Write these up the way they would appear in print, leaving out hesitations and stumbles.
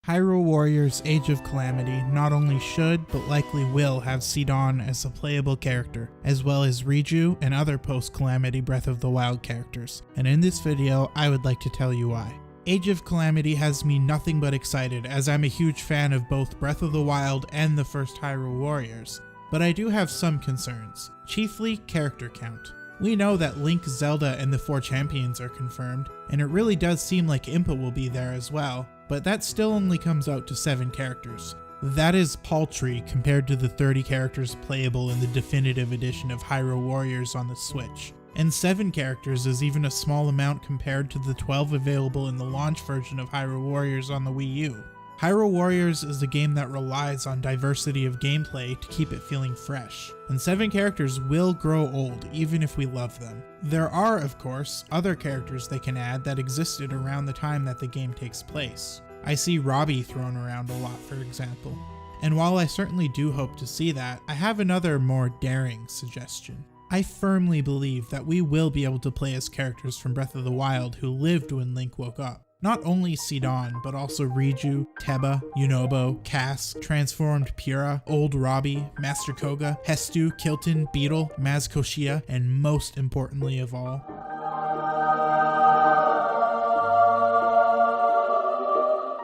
Hyrule Warriors Age of Calamity not only should, but likely will have Sidon as a playable character, as well as Riju and other post-Calamity Breath of the Wild characters, and in this video I would like to tell you why. Age of Calamity has me nothing but excited, as I'm a huge fan of both Breath of the Wild and the first Hyrule Warriors, but I do have some concerns, chiefly character count. We know that Link, Zelda, and the 4 champions are confirmed, and it really does seem like Impa will be there as well, but that still only comes out to 7 characters. That is paltry compared to the 30 characters playable in the definitive edition of Hyrule Warriors on the Switch. And 7 characters is even a small amount compared to the 12 available in the launch version of Hyrule Warriors on the Wii U. Hyrule Warriors is a game that relies on diversity of gameplay to keep it feeling fresh, and 7 characters will grow old even if we love them. There are, of course, other characters they can add that existed around the time that the game takes place. I see Robbie thrown around a lot, for example. And while I certainly do hope to see that, I have another more daring suggestion. I firmly believe that we will be able to play as characters from Breath of the Wild who lived when Link woke up. Not only Sidon, but also Riju, Teba, Yunobo, Cass, transformed Purah, Old Robbie, Master Koga, Hestu, Kilton, Beetle, Maz Koshia, and most importantly of all,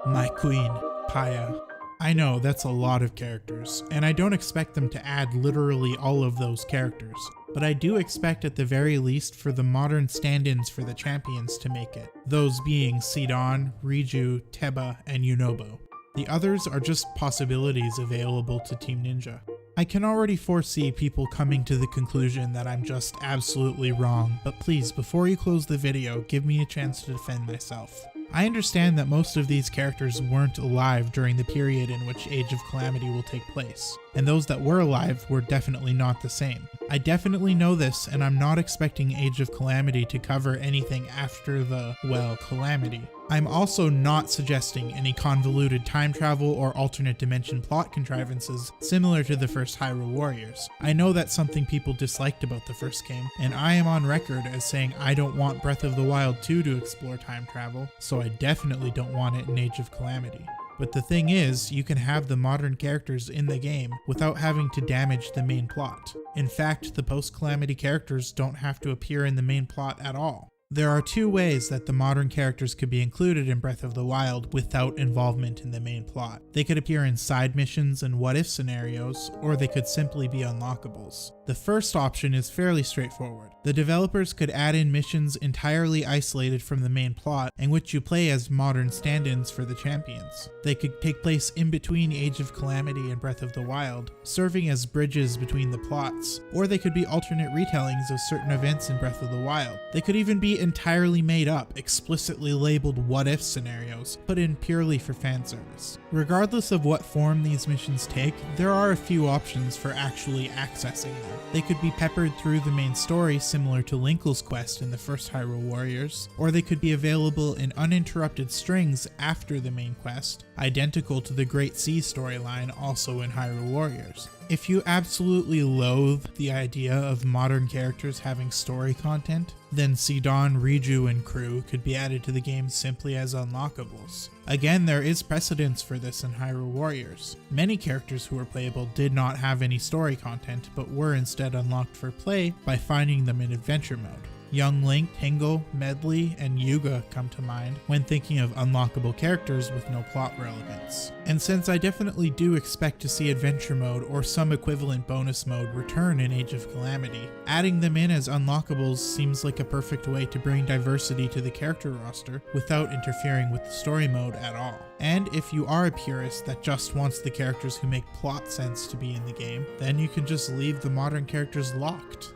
my queen, Paya. I know that's a lot of characters, and I don't expect them to add literally all of those characters, but I do expect at the very least for the modern stand-ins for the champions to make it, those being Sidon, Riju, Teba, and Yunobo. The others are just possibilities available to Team Ninja. I can already foresee people coming to the conclusion that I'm just absolutely wrong, but please, before you close the video, give me a chance to defend myself. I understand that most of these characters weren't alive during the period in which Age of Calamity will take place, and those that were alive were definitely not the same. I definitely know this, and I'm not expecting Age of Calamity to cover anything after the, well, Calamity. I'm also not suggesting any convoluted time travel or alternate dimension plot contrivances similar to the first Hyrule Warriors. I know that's something people disliked about the first game, and I am on record as saying I don't want Breath of the Wild 2 to explore time travel, so I definitely don't want it in Age of Calamity. But the thing is, you can have the modern characters in the game without having to damage the main plot. In fact, the post-Calamity characters don't have to appear in the main plot at all. There are 2 ways that the modern characters could be included in Breath of the Wild without involvement in the main plot. They could appear in side missions and what-if scenarios, or they could simply be unlockables. The first option is fairly straightforward. The developers could add in missions entirely isolated from the main plot, in which you play as modern stand-ins for the champions. They could take place in between Age of Calamity and Breath of the Wild, serving as bridges between the plots, or they could be alternate retellings of certain events in Breath of the Wild. They could even be entirely made up, explicitly labeled what-if scenarios, put in purely for fan service. Regardless of what form these missions take, there are a few options for actually accessing them. They could be peppered through the main story similar to Linkle's quest in the first Hyrule Warriors, or they could be available in uninterrupted strings after the main quest, identical to the Great Sea storyline also in Hyrule Warriors. If you absolutely loathe the idea of modern characters having story content, then Sidon, Riju, and crew could be added to the game simply as unlockables. Again, there is precedence for this in Hyrule Warriors. Many characters who were playable did not have any story content, but were instead unlocked for play by finding them in adventure mode. Young Link, Tingle, Medley, and Yuga come to mind when thinking of unlockable characters with no plot relevance. And since I definitely do expect to see adventure mode or some equivalent bonus mode return in Age of Calamity, adding them in as unlockables seems like a perfect way to bring diversity to the character roster without interfering with the story mode at all. And if you are a purist that just wants the characters who make plot sense to be in the game, then you can just leave the modern characters locked.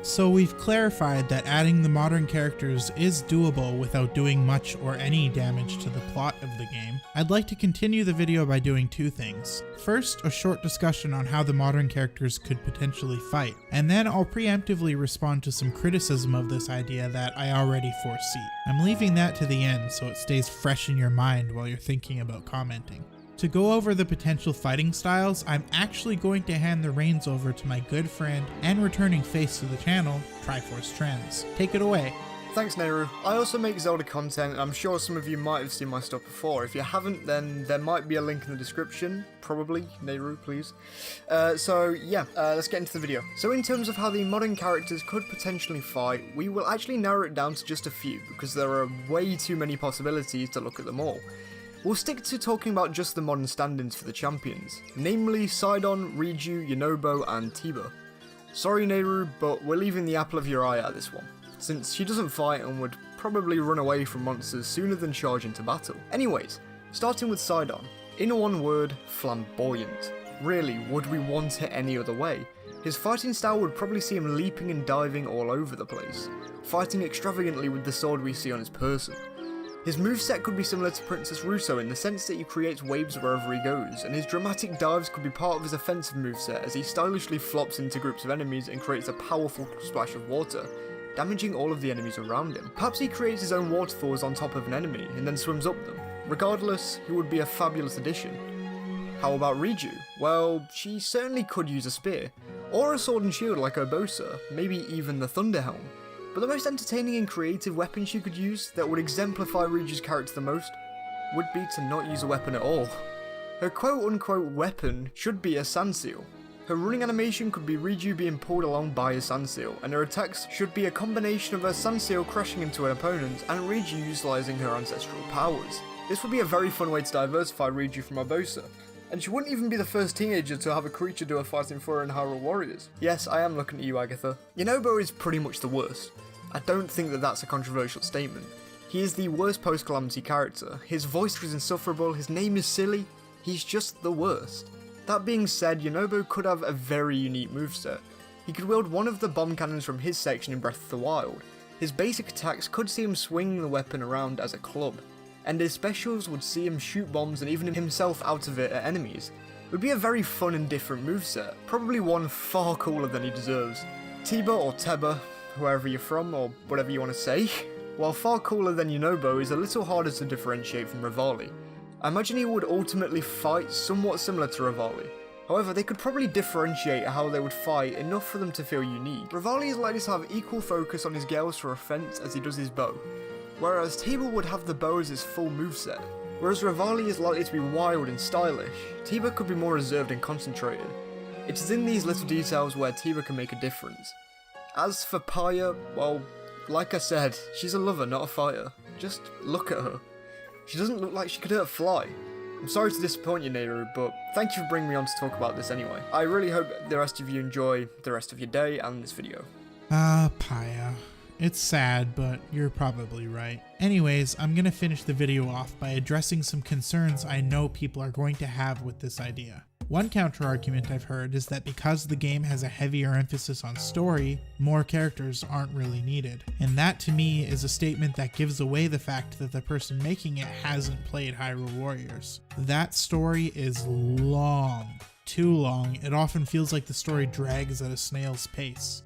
So we've clarified that adding the modern characters is doable without doing much or any damage to the plot of the game. I'd like to continue the video by doing 2 things. First, a short discussion on how the modern characters could potentially fight, and then I'll preemptively respond to some criticism of this idea that I already foresee. I'm leaving that to the end so it stays fresh in your mind while you're thinking about commenting. To go over the potential fighting styles, I'm actually going to hand the reins over to my good friend and returning face to the channel, Triforce Trends. Take it away. thanks Nehru. I also make Zelda content, and I'm sure some of you might have seen my stuff before. If you haven't, then there might be a link in the description. Probably. Nehru, please. So yeah, let's get into the video. So in terms of how the modern characters could potentially fight, we will actually narrow it down to just a few, because there are way too many possibilities to look at them all. We'll stick to talking about just the modern stand-ins for the champions, namely Sidon, Riju, Yunobo, and Teba. Sorry Nehru, but we're leaving the apple of your eye out of this one, since she doesn't fight and would probably run away from monsters sooner than charge into battle. Anyways, starting with Sidon. In one word, flamboyant. Really, would we want it any other way? His fighting style would probably see him leaping and diving all over the place, fighting extravagantly with the sword we see on his person. His moveset could be similar to Princess Russo in the sense that he creates waves wherever he goes, and his dramatic dives could be part of his offensive moveset as he stylishly flops into groups of enemies and creates a powerful splash of water, damaging all of the enemies around him. Perhaps he creates his own waterfalls on top of an enemy and then swims up them. Regardless, he would be a fabulous addition. How about Riju? Well, she certainly could use a spear, or a sword and shield like Urbosa, maybe even the Thunder Helm. But the most entertaining and creative weapon she could use that would exemplify Riju's character the most would be to not use a weapon at all. Her quote-unquote weapon should be a sand seal. Her running animation could be Riju being pulled along by a sand seal, and her attacks should be a combination of her sand seal crashing into an opponent and Riju utilising her ancestral powers. This would be a very fun way to diversify Riju from Urbosa, and she wouldn't even be the first teenager to have a creature do her fighting for her in Hyrule Warriors. Yes, I am looking at you, Agatha. Yunobo is pretty much the worst. I don't think that that's a controversial statement. He is the worst post-Calamity character. His voice is insufferable, his name is silly, he's just the worst. That being said, Yunobo could have a very unique moveset. He could wield one of the bomb cannons from his section in Breath of the Wild. His basic attacks could see him swinging the weapon around as a club, and his specials would see him shoot bombs and even himself out of it at enemies. It would be a very fun and different moveset, probably one far cooler than he deserves. Teba or Teba, wherever you're from, or whatever you want to say, while far cooler than Yunobo, is a little harder to differentiate from Revali. I imagine he would ultimately fight somewhat similar to Revali. However, they could probably differentiate how they would fight enough for them to feel unique. Revali is likely to have equal focus on his gales for offense as he does his bow, whereas Teba would have the bow as his full moveset. Whereas Revali is likely to be wild and stylish, Teba could be more reserved and concentrated. It is in these little details where Teba can make a difference. As for Paya, well, like I said, she's a lover, not a fighter. Just look at her. She doesn't look like she could hurt a fly. I'm sorry to disappoint you, Nehru, but thank you for bringing me on to talk about this anyway. I really hope the rest of you enjoy the rest of your day and this video. Paya. It's sad, but you're probably right. Anyways, I'm gonna finish the video off by addressing some concerns I know people are going to have with this idea. One counter-argument I've heard is that because the game has a heavier emphasis on story, more characters aren't really needed. And that to me is a statement that gives away the fact that the person making it hasn't played Hyrule Warriors. That story is long. Too long. It often feels like the story drags at a snail's pace.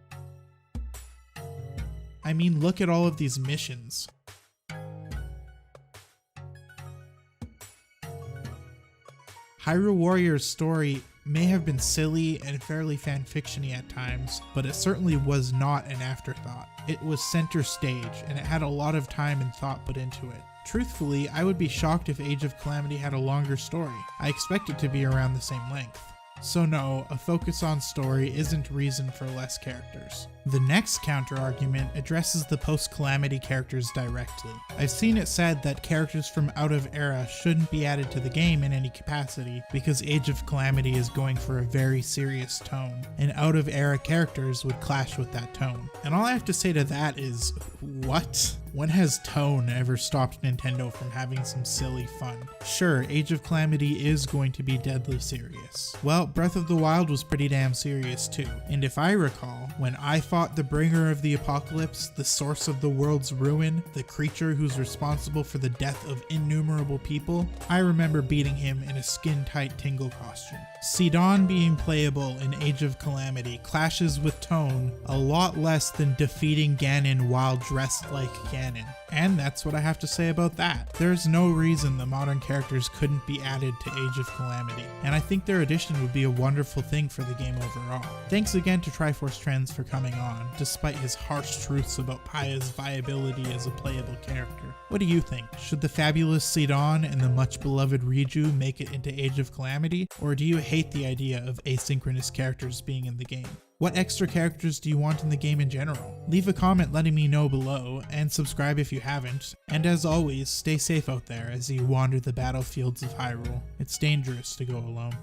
I mean, look at all of these missions. Hyrule Warriors' story may have been silly and fairly fanfiction-y at times, but it certainly was not an afterthought. It was center stage, and it had a lot of time and thought put into it. Truthfully, I would be shocked if Age of Calamity had a longer story. I expect it to be around the same length. So no, a focus on story isn't reason for less characters. The next counter-argument addresses the post-Calamity characters directly. I've seen it said that characters from Out of Era shouldn't be added to the game in any capacity because Age of Calamity is going for a very serious tone, and Out of Era characters would clash with that tone. And all I have to say to that is, what? When has tone ever stopped Nintendo from having some silly fun? Sure, Age of Calamity is going to be deadly serious. Well, Breath of the Wild was pretty damn serious too. And if I recall, when I fought the bringer of the apocalypse, the source of the world's ruin, the creature who's responsible for the death of innumerable people, I remember beating him in a skin-tight Tingle costume. Sidon being playable in Age of Calamity clashes with tone a lot less than defeating Ganon while dressed like Ganon. canon. And that's what I have to say about that. There's no reason the modern characters couldn't be added to Age of Calamity, and I think their addition would be a wonderful thing for the game overall. Thanks again to Triforce Trends for coming on, despite his harsh truths about Paya's viability as a playable character. What do you think? Should the fabulous Sidon and the much beloved Riju make it into Age of Calamity, or do you hate the idea of asynchronous characters being in the game? What extra characters do you want in the game in general? Leave a comment letting me know below, and subscribe if you haven't. And as always, stay safe out there as you wander the battlefields of Hyrule. It's dangerous to go alone.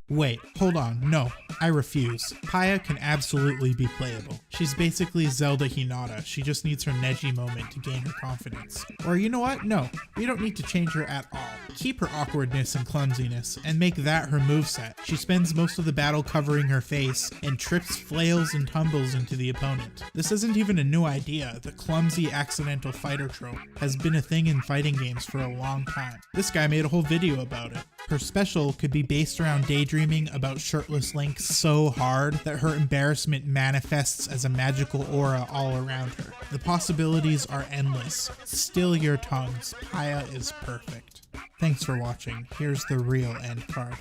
Wait, hold on, no, I refuse. Paya can absolutely be playable. She's basically Zelda Hinata, she just needs her Neji moment to gain her confidence. Or you know what, no, we don't need to change her at all. Keep her awkwardness and clumsiness, and make that her moveset. She spends most of the battle covering her face, and trips, flails, and tumbles into the opponent. This isn't even a new idea, the clumsy accidental fighter trope has been a thing in fighting games for a long time. This guy made a whole video about it. Her special could be based around daydreaming about shirtless Link so hard that her embarrassment manifests as a magical aura all around her. The possibilities are endless. Still your tongues, Paya is perfect. Thanks for watching. Here's the real end card.